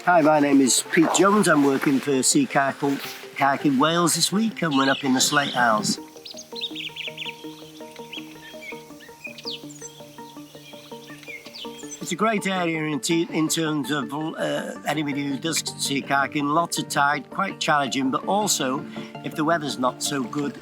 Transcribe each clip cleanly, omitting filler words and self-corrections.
Hi, my name is Pete Jones. I'm working for Sea Kayaking Wales this week, and we're up in the Slate Isles. It's a great area in terms of anybody who does sea kayaking. Lots of tide, quite challenging, but also if the weather's not so good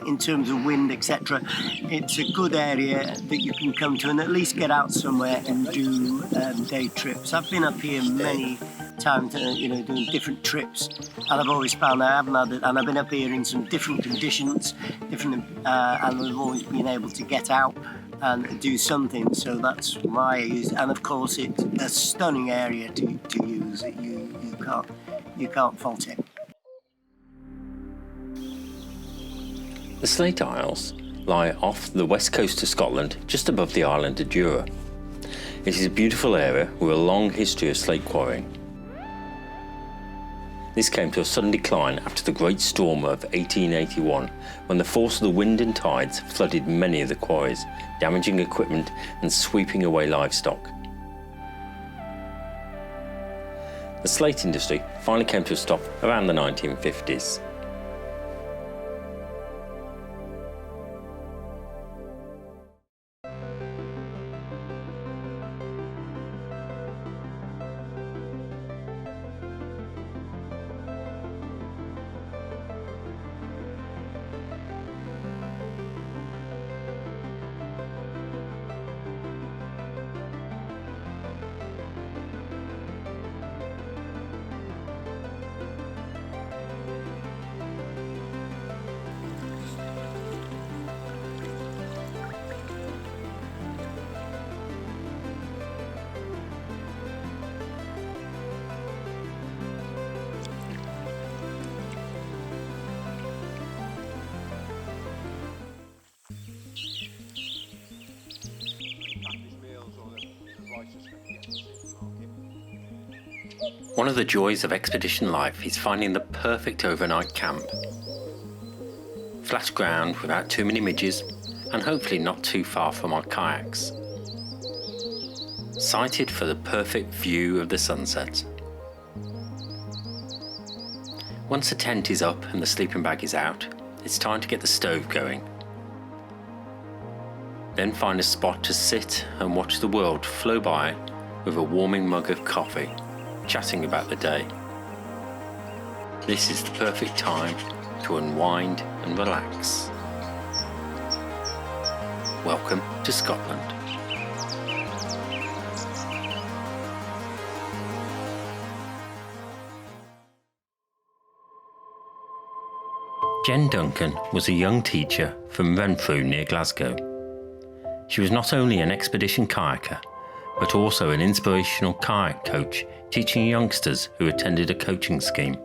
in terms of wind, etc., it's a good area that you can come to and at least get out somewhere and do day trips. I've been up here many times, doing different trips, and I've always found I haven't had it, and I've been up here in some different conditions, and I've always been able to get out and do something, so that's why I use it. And of course it's a stunning area to use it. You can't fault it. The Slate Isles lie off the west coast of Scotland, just above the island of Jura. It is a beautiful area with a long history of slate quarrying. This came to a sudden decline after the Great Storm of 1881, when the force of the wind and tides flooded many of the quarries, damaging equipment and sweeping away livestock. The slate industry finally came to a stop around the 1950s. One of the joys of expedition life is finding the perfect overnight camp. Flat ground without too many midges, and hopefully not too far from our kayaks. Sighted for the perfect view of the sunset. Once the tent is up and the sleeping bag is out, it's time to get the stove going. Then find a spot to sit and watch the world flow by with a warming mug of coffee, chatting about the day. This is the perfect time to unwind and relax. Welcome to Scotland. Jen Duncan was a young teacher from Renfrew near Glasgow. She was not only an expedition kayaker, but also an inspirational kayak coach teaching youngsters who attended a coaching scheme.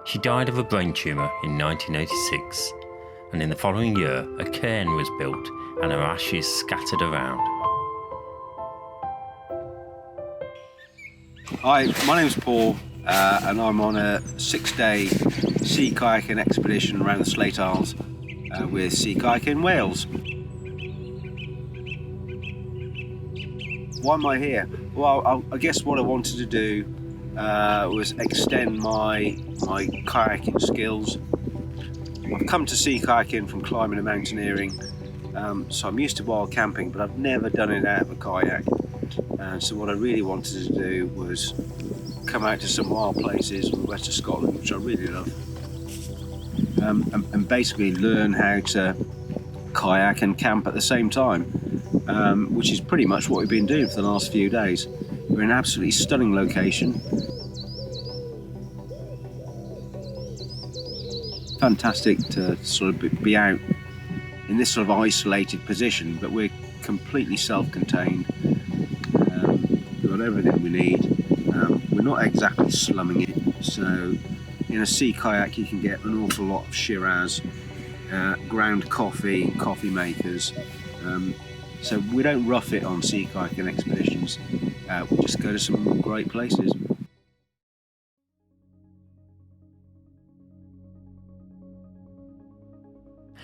She died of a brain tumour in 1986, and in the following year a cairn was built and her ashes scattered around. Hi, my name's Paul, and I'm on a 6-day sea kayaking expedition around the Slate Isles with Sea Kayaking Wales. Why am I here? Well, I guess what I wanted to do was extend my kayaking skills. I've come to sea kayaking from climbing and mountaineering, so I'm used to wild camping, but I've never done it out of a kayak. And so what I really wanted to do was come out to some wild places in the west of Scotland, which I really love, and basically learn how to kayak and camp at the same time, which is pretty much what we've been doing for the last few days. We're in an absolutely stunning location. Fantastic to sort of be out in this sort of isolated position, but we're completely self-contained. We've got everything we need. We're not exactly slumming it, so in a sea kayak you can get an awful lot of Shiraz, ground coffee, coffee makers. So we don't rough it on sea kayaking expeditions. We just go to some great places.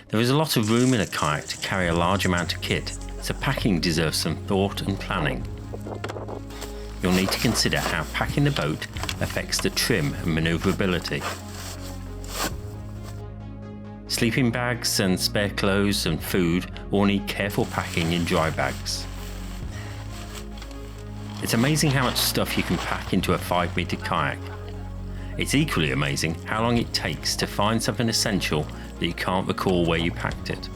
There is a lot of room in a kayak to carry a large amount of kit, so packing deserves some thought and planning. you'll need to consider how packing the boat affects the trim and manoeuvrability. Sleeping bags and spare clothes and food all need careful packing in dry bags. It's amazing how much stuff you can pack into a 5-metre kayak. It's equally amazing how long it takes to find something essential that you can't recall where you packed it.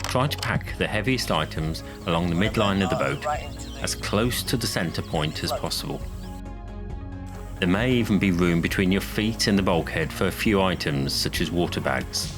Try to pack the heaviest items along the midline of the boat as close to the centre point as possible. There may even be room between your feet and the bulkhead for a few items such as water bags.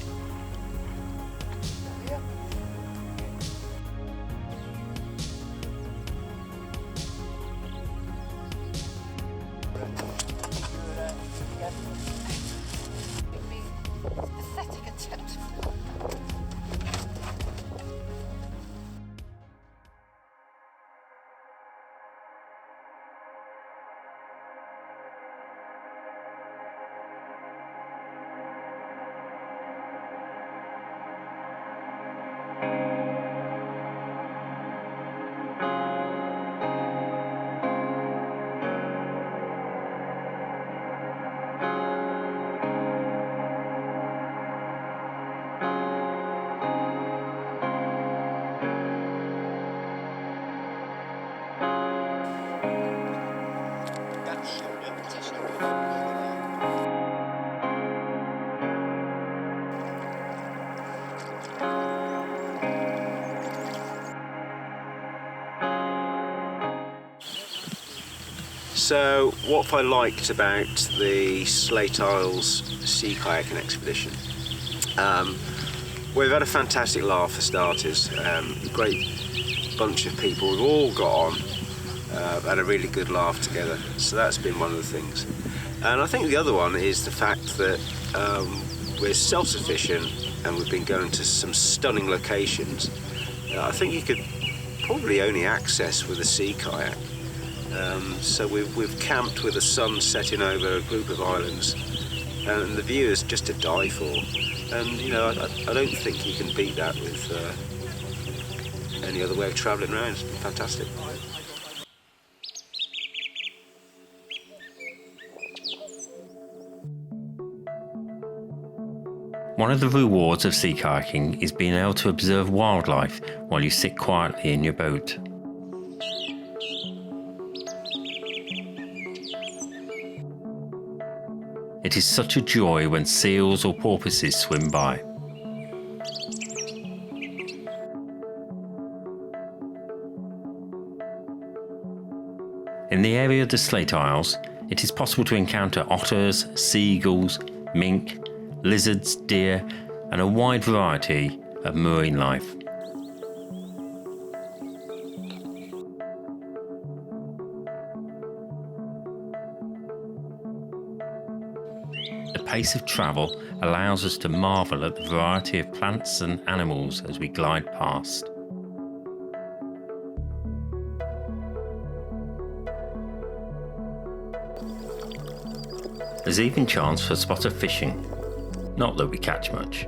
So what I liked about the Slate Isles sea kayaking expedition, we've had a fantastic laugh for starters, a great bunch of people, we've all got on, had a really good laugh together, so that's been one of the things. And I think the other one is the fact that we're self-sufficient and we've been going to some stunning locations. I think you could probably only access with a sea kayak. So we've camped with the sun setting over a group of islands, and the view is just to die for. And you know, I don't think you can beat that with any other way of travelling around. It's been fantastic. One of the rewards of sea kayaking is being able to observe wildlife while you sit quietly in your boat. It is such a joy when seals or porpoises swim by. In the area of the Slate Isles, it is possible to encounter otters, seagulls, minke, lizards, deer, and a wide variety of marine life. The pace of travel allows us to marvel at the variety of plants and animals as we glide past. There's even chance for a spot of fishing, not that we catch much.